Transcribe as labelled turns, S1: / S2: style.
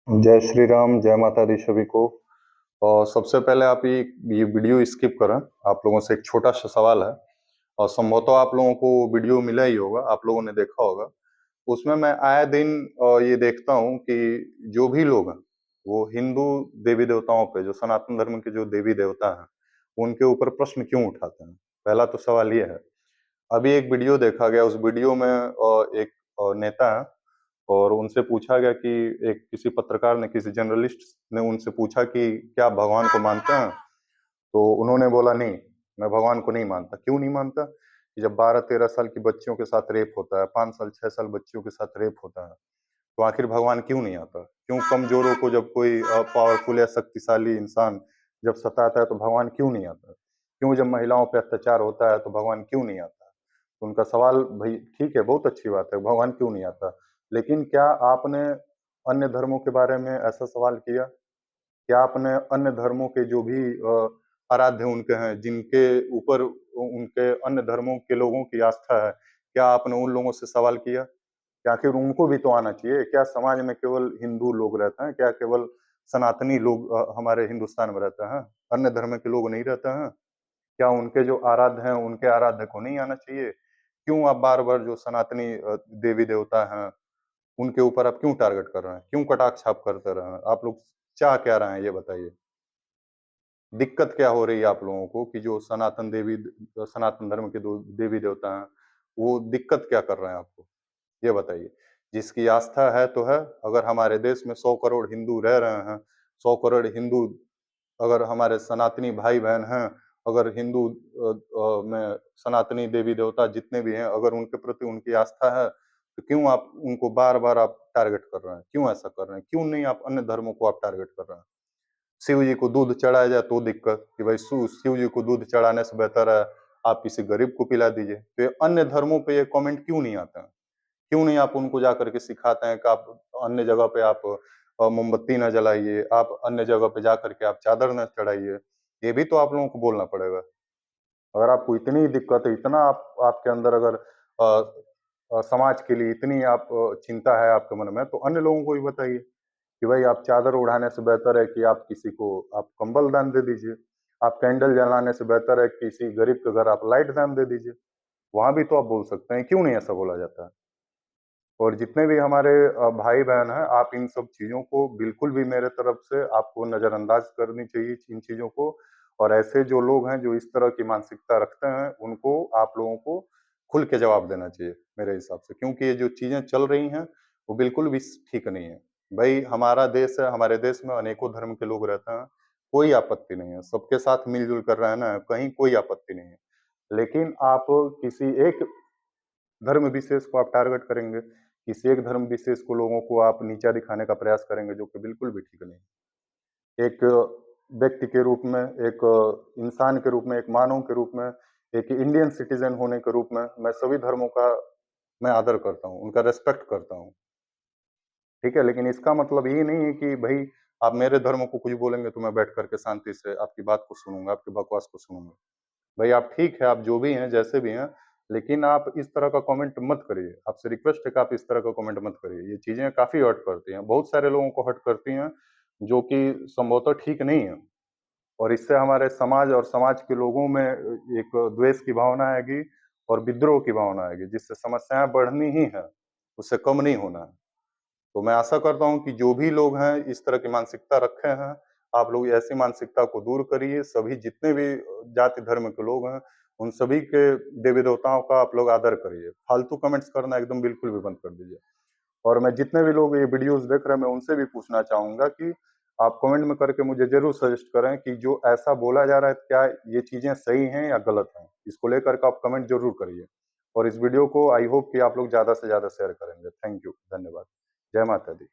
S1: जय श्री राम, जय माता दी सभी को। और सबसे पहले आप ये वीडियो स्किप करें। आप लोगों से एक छोटा सा सवाल है और संभवतः आप लोगों को वीडियो मिला ही होगा, आप लोगों ने देखा होगा। उसमें मैं आए दिन ये देखता हूँ कि जो भी लोग हैं वो हिंदू देवी देवताओं पे, जो सनातन धर्म के जो देवी देवता हैं, उनके ऊपर प्रश्न क्यों उठाते हैं। पहला तो सवाल ये है। अभी एक वीडियो देखा गया, उस वीडियो में एक नेता है और उनसे पूछा गया कि एक किसी पत्रकार ने, किसी जर्नलिस्ट ने उनसे पूछा कि क्या आप भगवान को मानते हैं। तो उन्होंने बोला नहीं, मैं भगवान को नहीं मानता। क्यों नहीं मानता? कि जब 12-13 साल की बच्चियों के साथ रेप होता है, 5 साल 6 साल बच्चियों के साथ रेप होता है, तो आखिर भगवान क्यों नहीं आता? क्यों कमजोरों को जब कोई पावरफुल या शक्तिशाली इंसान जब सताता है तो भगवान क्यों नहीं आता? क्यों जब महिलाओं पे अत्याचार होता है तो भगवान क्यों नहीं आता? तो उनका सवाल, भाई ठीक है, बहुत अच्छी बात है, भगवान क्यों नहीं आता, लेकिन क्या आपने अन्य धर्मों के बारे में ऐसा सवाल किया? क्या आपने अन्य धर्मों के जो भी आराध्य उनके हैं, जिनके ऊपर उनके अन्य धर्मों के लोगों की आस्था है, क्या आपने उन लोगों से सवाल किया कि आखिर उनको भी तो आना चाहिए? क्या समाज में केवल हिंदू लोग रहते हैं? क्या केवल सनातनी लोग हमारे हिंदुस्तान में रहते हैं? अन्य धर्म के लोग नहीं रहते हैं? क्या उनके जो आराध्य हैं, उनके आराध्य को नहीं आना चाहिए? क्यों आप बार-बार जो सनातनी देवी देवता हैं, उनके ऊपर आप क्यों टारगेट कर रहे हैं? क्यों कटाक्ष आप करते रहे हैं? आप लोग चाह क्या रहे हैं, ये बताइए? दिक्कत क्या हो रही है आप लोगों को कि जो सनातन धर्म के दो देवी देवता हैं, वो दिक्कत क्या कर रहे हैं आपको? ये बताइए। जिसकी आस्था है तो है। अगर हमारे देश में 100 करोड़ हिंदू रह रहे हैं, 100 करोड़ हिंदू अगर हमारे सनातनी भाई-बहन हैं, अगर हिंदू में सनातनी देवी-देवता जितने भी हैं, अगर उनके प्रति उनकी आस्था है, तो क्यों आप उनको बार-बार आप टारगेट कर रहे हैं? क्यों ऐसा कर रहे हैं? क्यों नहीं आप अन्य धर्मों को आप टारगेट कर रहे हैं? शिव जी को दूध चढ़ाया जाए तो दिक्कत कि भाई शिव जी को दूध चढ़ाने से बेहतर है आप किसी गरीब को पिला दीजिए। तो ये अन्य धर्मों पे ये कमेंट क्यों नहीं आते हैं? क्यों नहीं आप उनको जाकर के सिखाते हैं कि आप अन्य जगह पे आप मोमबत्ती ना जलाइए, आप अन्य जगह पे जाकर के आप चादर ना चढ़ाइए। ये भी तो आप लोगों को बोलना पड़ेगा। अगर आपको इतनी दिक्कत है, इतना आप आपके अंदर अगर समाज के लिए इतनी आप चिंता है आपके मन में, तो अन्य लोगों को भी बताइए कि भाई आप चादर ओढ़ाने से बेहतर है कि आप किसी को आप कंबल दान दे दीजिए। आप कैंडल जलाने से बेहतर है किसी गरीब के घर आप लाइट दान दे दीजिए। वहाँ भी तो आप बोल सकते हैं, क्यों नहीं ऐसा बोला जाता है? और जितने भी हमारे भाई-बहन हैं, आप इन सब चीज़ों को बिल्कुल भी मेरे तरफ से आपको नज़रअंदाज करनी चाहिए इन चीज़ों को। और ऐसे जो लोग हैं, जो इस तरह की मानसिकता रखते हैं, उनको आप लोगों को खुल के जवाब देना चाहिए, मेरे हिसाब से। क्योंकि ये जो चीज़ें चल रही हैं, वो बिल्कुल भी ठीक नहीं है। भई हमारा देश है, हमारे देश में अनेकों धर्म के लोग रहते हैं, कोई आपत्ति नहीं है। सबके साथ मिल-जुल कर रहना है, कहीं कोई आपत्ति नहीं है। लेकिन आप किसी एक धर्म विशेष को आप टारगेट करेंगे, किसी एक धर्म विशेष को लोगों को आप नीचा दिखाने का प्रयास करेंगे, जो कि बिल्कुल भी ठीक नहीं है। एक व्यक्ति के रूप में, एक इंसान के रूप में, एक मानव के रूप में, एक इंडियन सिटीज़न होने के रूप में, मैं सभी धर्मों का मैं आदर करता हूँ, उनका रिस्पेक्ट करता हूँ, ठीक है? लेकिन इसका मतलब ये नहीं है कि भई आप मेरे धर्म को कुछ बोलेंगे तो मैं बैठ कर के शांति से आपकी बात को सुनूँगा, आपकी बकवास को सुनूँगा। भाई आप ठीक है, आप जो भी हैं, जैसे भी हैं, लेकिन आप इस तरह का कमेंट मत करिए। आपसे रिक्वेस्ट है कि आप इस तरह का कमेंट मत करिए। ये चीज़ें काफ़ी हर्ट करती हैं, बहुत सारे लोगों को हर्ट करती हैं, जो कि संभवतः ठीक नहीं है। और इससे हमारे समाज और समाज के लोगों में एक द्वेष की भावना आएगी और विद्रोह की भावना आएगी, जिससे समस्याएँ बढ़नी ही हैं, उससे कम नहीं होना है। तो मैं आशा करता हूँ कि जो भी लोग हैं, इस तरह की मानसिकता रखे हैं, आप लोग ऐसी मानसिकता को दूर करिए। सभी जितने भी जाति धर्म के लोग हैं, उन सभी के देवी-देवताओं का आप लोग आदर करिए। फालतू कमेंट्स करना एकदम बिल्कुल भी बंद कर दीजिए। और मैं जितने भी लोग ये वीडियोज़ देख रहे हैं, मैं उनसे भी पूछना चाहूँगा कि आप कमेंट में करके मुझे ज़रूर सजेस्ट करें कि जो ऐसा बोला जा रहा है, क्या ये चीज़ें सही हैं या गलत हैं? इसको लेकर के आप कमेंट ज़रूर करिए। और इस वीडियो को आई होप कि आप लोग ज़्यादा से ज़्यादा शेयर करेंगे। थैंक यू, धन्यवाद। जय माता दी।